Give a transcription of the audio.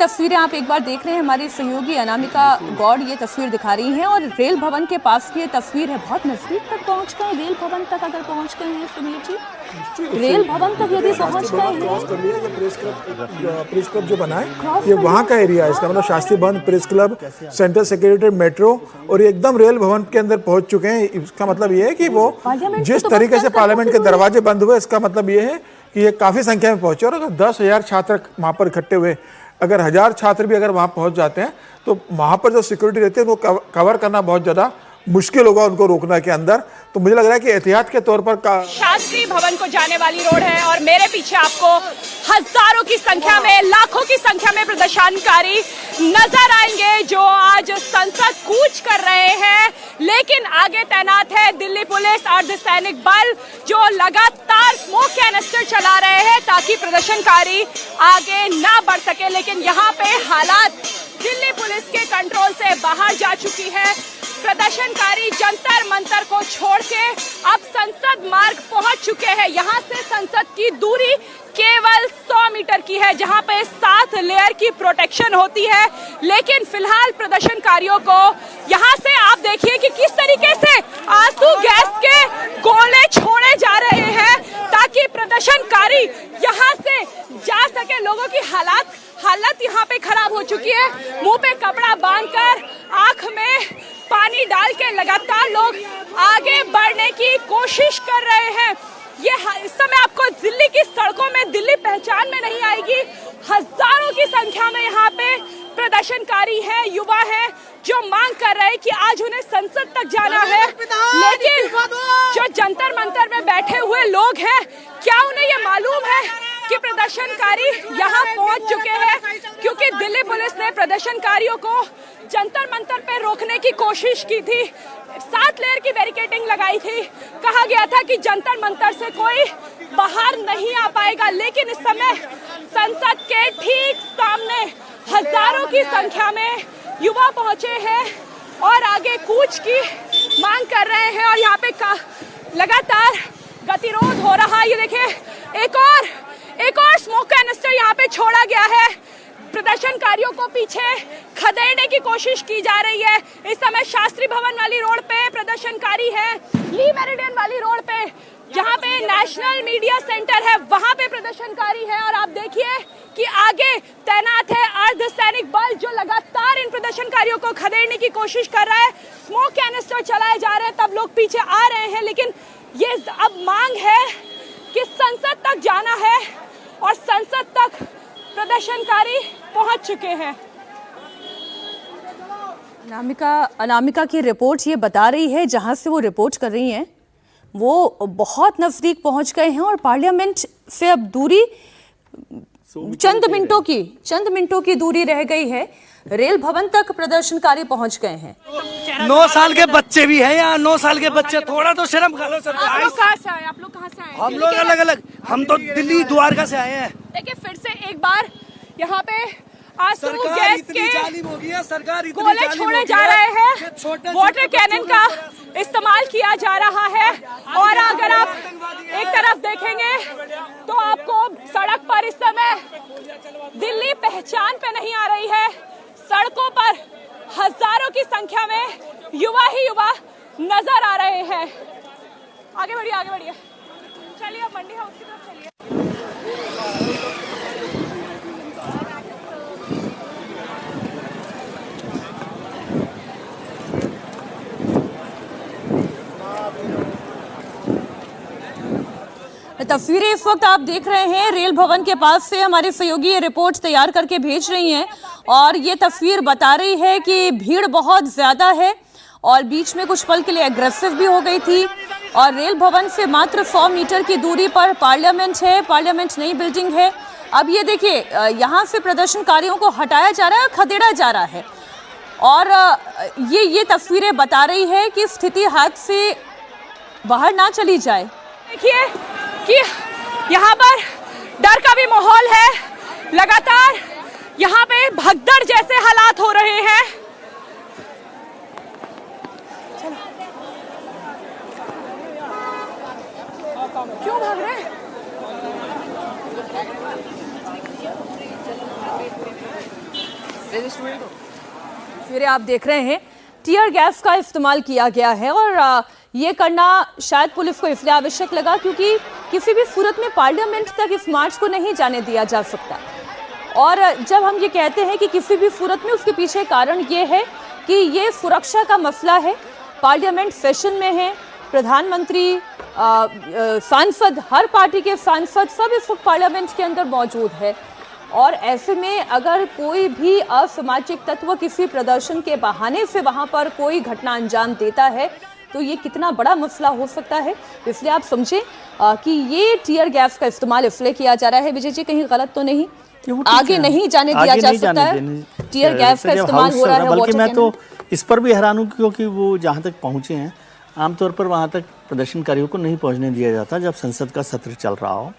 तस्वीरें आप एक बार देख रहे हैं, हमारी सहयोगी अनामिका गौड़ ये तस्वीर दिखा रही हैं और रेल भवन के पास की ये तस्वीर है। बहुत नजदीक तक पहुंच गए, रेल भवन तक अगर पहुंच गए हैं सुनील जी, रेल भवन तक यदि पहुंच गए हैं। प्रेस क्लब जो बना है ये वहाँ का एरिया है, इसका मतलब शास्त्री भवन, press club, central secretary, metro, और एकदम रेल भवन के अंदर पहुंच चुके हैं। इसका मतलब ये है कि वो जिस तरीके से पार्लियामेंट के दरवाजे बंद हुए, इसका मतलब ये है कि ये काफी संख्या में पहुंचे। और अगर 10,000 छात्र वहां पर इकट्ठे हुए, अगर 1000 छात्र भी अगर वहां पहुंच जाते हैं तो वहां पर जो सिक्योरिटी रहती है वो कवर करना बहुत ज्यादा मुश्किल होगा उनको रोकना के अंदर। तो मुझे लग रहा है कि एहतियात के तौर पर शास्त्री भवन को जाने वाली रोड है और मेरे पीछे आपको हजारों की संख्या में, लाखों की संख्या में प्रदर्शनकारी नजर आएंगे जो आज संसद कूच कर रहे हैं। लेकिन आगे तैनात है दिल्ली पुलिस, अर्धसैनिक बल जो लगातार स्मोक कैनिस्टर चला रहे हैं ताकि प्रदर्शनकारी आगे ना बढ़ सके। लेकिन यहाँ पे हालात दिल्ली पुलिस के कंट्रोल से बाहर जा चुकी है। प्रदर्शनकारी जंतर मंतर को छोड़ के अब संसद मार्ग पहुंच चुके हैं। यहाँ से संसद की दूरी केवल 100 मीटर की है, जहां पे 7 लेयर की प्रोटेक्शन होती है। लेकिन फिलहाल प्रदर्शनकारियों को यहाँ से आप देखिए कि किस तरीके से आंसू गैस के गोले छोड़े जा रहे हैं ताकि प्रदर्शनकारी यहाँ से जा सके। लोगों की हालत यहाँ पे खराब हो चुकी है। मुंह पे कपड़ा बांधकर, आंख में पानी डाल के लगातार लोग आगे बढ़ने की कोशिश कर रहे हैं। ये इस समय आपको दिल्ली की सड़कों में दिल्ली पहचान में नहीं आएगी। हजारों की संख्या में यहाँ पे प्रदर्शनकारी हैं, युवा हैं जो मांग कर रहे हैं कि आज उन्हें संसद तक जाना है। लेकिन जो जंतर मंतर में बैठे हुए लोग हैं, क्या उन्हें ये मालूम है कि प्रदर्शनकारी यहाँ पहुंच चुके हैं? क्योंकि दिल्ली पुलिस ने प्रदर्शनकारियों को जंतर मंतर पे रोकने की कोशिश की थी, 7 लेयर की बैरिकेडिंग लगाई थी। कहा गया था कि जंतर मंतर से कोई बाहर नहीं आ पाएगा। लेकिन इस समय संसद के ठीक सामने हजारों की संख्या में युवा पहुंचे हैं और आगे कूच की मांग कर रहे हैं। और यहाँ पे लगातार गतिरोध हो रहा है। ये देखिए, एक और स्मोक कैनिस्टर यहाँ पे छोड़ा गया है। प्रदर्शनकारियों को पीछे खदेड़ने की कोशिश की जा रही है। इस समय शास्त्री भवन वाली रोड पे प्रदर्शनकारी है, ली मेरिडियन वाली रोड पे जहाँ पे नेशनल मीडिया सेंटर है वहां पे प्रदर्शनकारी है। और आप देखिए कि आगे तैनात है अर्धसैनिक बल जो लगातार इन प्रदर्शनकारियों को खदेड़ने की कोशिश कर रहा है। स्मोक कैनिस्टर चलाए जा रहे हैं, तब लोग पीछे आ रहे हैं। लेकिन ये अब मांग है कि संसद तक जाना है और संसद तक प्रदर्शनकारी पहुंच चुके हैं। अनामिका की रिपोर्ट ये बता रही है, जहां से वो रिपोर्ट कर रही हैं वो बहुत नजदीक पहुंच गए हैं और पार्लियामेंट से अब दूरी चंद मिनटों की दूरी रह गई है। रेल भवन तक प्रदर्शनकारी पहुंच गए हैं। 9 साल के बच्चे भी हैं यहाँ, 9 साल के बच्चे, थोड़ा तो शर्म खा लो। आप लोग कहाँ से आए? आप लोग कहाँ से आए? हम लोग अलग अलग, हम तो दिल्ली द्वारका से आए हैं। देखिए फिर से एक बार यहाँ पे आंसू गैस के गोले छोड़े जा रहे हैं, वाटर कैनन का इस्तेमाल किया जा रहा है। और अगर आप एक तरफ देखेंगे तो आपको सड़क पर इस समय दिल्ली पहचान पे नहीं आ रही है। सड़कों पर हजारों की संख्या में युवा ही युवा नजर आ रहे हैं। आगे बढ़िए, आगे बढ़िए, चलिए अब मंडी हाउस की तरफ चलिए। तस्वीरें इस वक्त आप देख रहे हैं रेल भवन के पास से हमारे सहयोगी ये रिपोर्ट तैयार करके भेज रही हैं और ये तस्वीर बता रही है कि भीड़ बहुत ज्यादा है और बीच में कुछ पल के लिए एग्रेसिव भी हो गई थी। और रेल भवन से मात्र 100 मीटर की दूरी पर पार्लियामेंट है, पार्लियामेंट नई बिल्डिंग है। अब ये देखिए, यहाँ से प्रदर्शनकारियों को हटाया जा रहा है, खदेड़ा जा रहा है और ये तस्वीरें बता रही है कि स्थिति हाथ से बाहर ना चली जाए। देखिए कि यहाँ पर डर का भी माहौल है, लगातार यहाँ पे भगदड़ जैसे हालात हो रहे हैं। क्यों भाग रहे हैं? फिर आप देख रहे हैं टीयर गैस का इस्तेमाल किया गया है और ये करना शायद पुलिस को इसलिए आवश्यक लगा क्योंकि किसी भी सूरत में पार्लियामेंट तक इस मार्च को नहीं जाने दिया जा सकता। और जब हम ये कहते हैं कि किसी भी सूरत में, उसके पीछे कारण ये है कि ये सुरक्षा का मसला है। पार्लियामेंट सेशन में है, प्रधानमंत्री, सांसद, हर पार्टी के सांसद सब इस वक्त पार्लियामेंट के अंदर मौजूद है और ऐसे में अगर कोई भी असामाजिक तत्व किसी प्रदर्शन के बहाने से वहां पर कोई घटना अंजाम देता है तो ये कितना बड़ा मसला हो सकता है। इसलिए आप समझें कि ये टीयर गैस का इस्तेमाल इसलिए किया जा रहा है। विजय जी, कहीं गलत तो नहीं? आगे नहीं जाने दिया जा सकता है, टीयर गैस का इस्तेमाल हो रहा है। बल्कि मैं तो इस पर भी हैरान हूँ क्योंकि वो जहाँ तक पहुँचे हैं, आमतौर पर वहाँ तक प्रदर्शनकारियों को नहीं पहुँचने दिया जाता जब संसद का सत्र चल रहा हो।